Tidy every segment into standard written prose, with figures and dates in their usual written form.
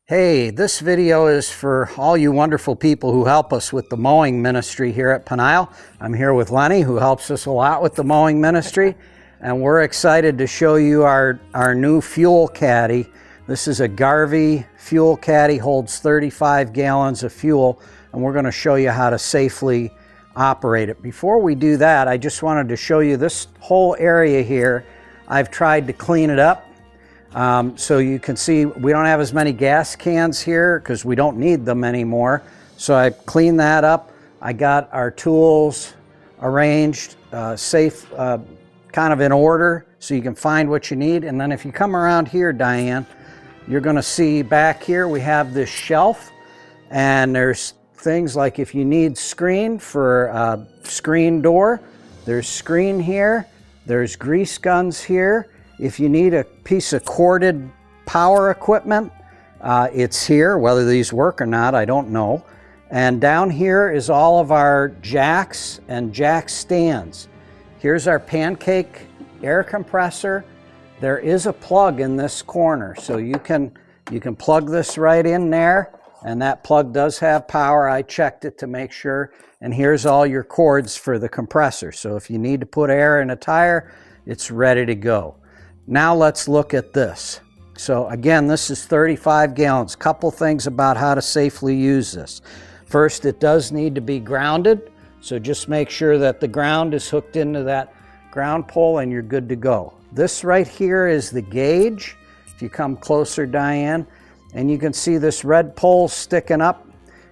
Hey, this video is for all you wonderful people who help us with the mowing ministry here at Peniel. I'm here with Lenny, who helps us a lot with the mowing ministry, and we're excited to show you our new fuel caddy. This is a Garvey fuel caddy, holds 35 gallons of fuel, and we're going to show you how to safely operate it. Before we do that, I just wanted to show you this whole area here. I've tried to clean it up. So you can see we don't have as many gas cans here because we don't need them anymore. So I cleaned that up. I got our tools arranged, safe, kind of in order so you can find what you need. And then if you come around here, Diane, you're going to see back here we have this shelf, and there's things like if you need screen for a screen door, there's screen here, there's grease guns here. If you need a piece of corded power equipment, it's here. Whether these work or not, I don't know. And down here is all of our jacks and jack stands. Here's our pancake air compressor. There is a plug in this corner, so you can plug this right in there, and that plug does have power. I checked it to make sure. And here's all your cords for the compressor. So if you need to put air in a tire, it's ready to go. Now let's look at this. So again, this is 35 gallons. Couple things about how to safely use this. First, it does need to be grounded. So just make sure that the ground is hooked into that ground pole and you're good to go. This right here is the gauge. If you come closer, Diane, and you can see this red pole sticking up.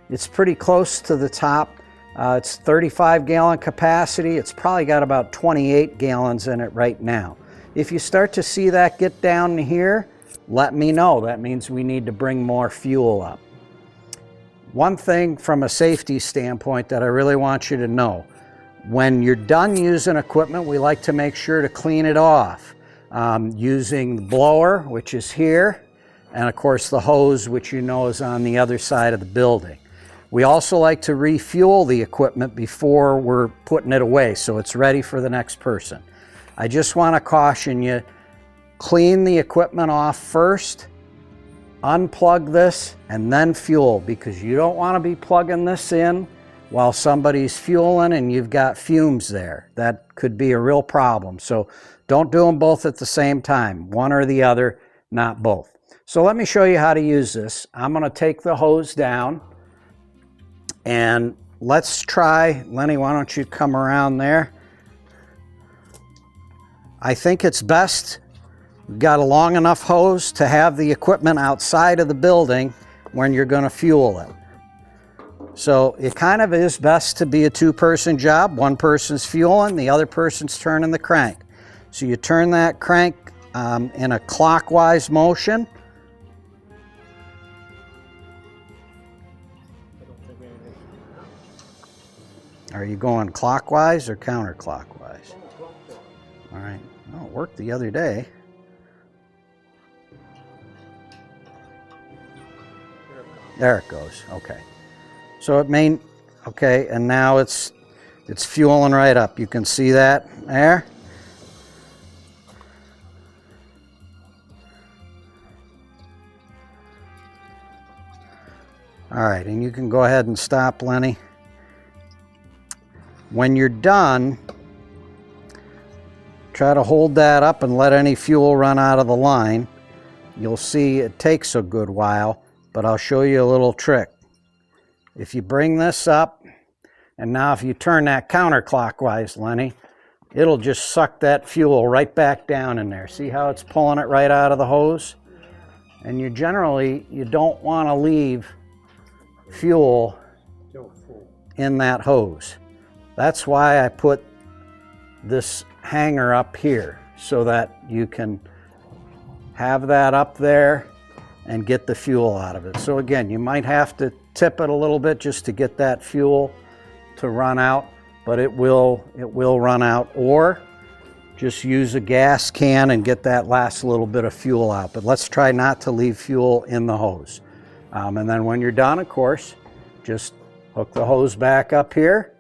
It's pretty close to the top. It's 35 gallon capacity. It's probably got about 28 gallons in it right now. If you start to see that get down here, let me know. That means we need to bring more fuel up. One thing from a safety standpoint that I really want you to know, when you're done using equipment, we like to make sure to clean it off using the blower, which is here, and of course the hose, which you know is on the other side of the building. We also like to refuel the equipment before we're putting it away so it's ready for the next person. I just want to caution you, clean the equipment off first, unplug this, and then fuel, because you don't want to be plugging this in while somebody's fueling and you've got fumes there. That could be a real problem. So don't do them both at the same time, one or the other, not both. So let me show you how to use this. I'm going to take the hose down and let's try, Lenny, why don't you come around there? I think it's best, we've got a long enough hose to have the equipment outside of the building when you're going to fuel it. So it kind of is best to be a two-person job. One person's fueling, the other person's turning the crank. So you turn that crank in a clockwise motion. Are you going clockwise or counterclockwise? All right. Oh, it worked the other day. There it goes. Okay. So it may, okay, and now it's fueling right up. You can see that there. All right, and you can go ahead and stop, Lenny. When you're done, try to hold that up and let any fuel run out of the line. You'll see it takes a good while, but I'll show you a little trick. If you bring this up, and now if you turn that counterclockwise, Lenny, it'll just suck that fuel right back down in there. See how it's pulling it right out of the hose? And you don't want to leave fuel in that hose. That's why I put this hanger up here so that you can have that up there and get the fuel out of it. So again, you might have to tip it a little bit just to get that fuel to run out, but it will run out, or just use a gas can and get that last little bit of fuel out. But let's try not to leave fuel in the hose. And then when you're done, of course, just hook the hose back up here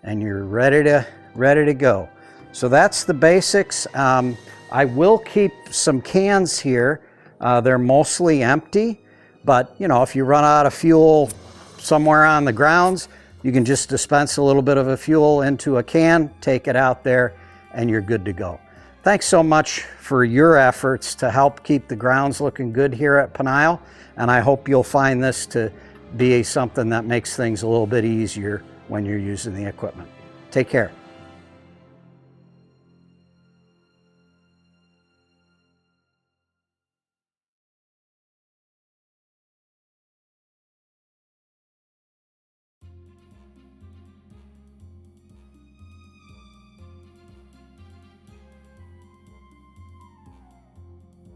and you're ready to go. So that's the basics. I will keep some cans here. They're mostly empty. But, you know, if you run out of fuel somewhere on the grounds, you can just dispense a little bit of a fuel into a can, take it out there, and you're good to go. Thanks so much for your efforts to help keep the grounds looking good here at Peniel, and I hope you'll find this to be something that makes things a little bit easier when you're using the equipment. Take care.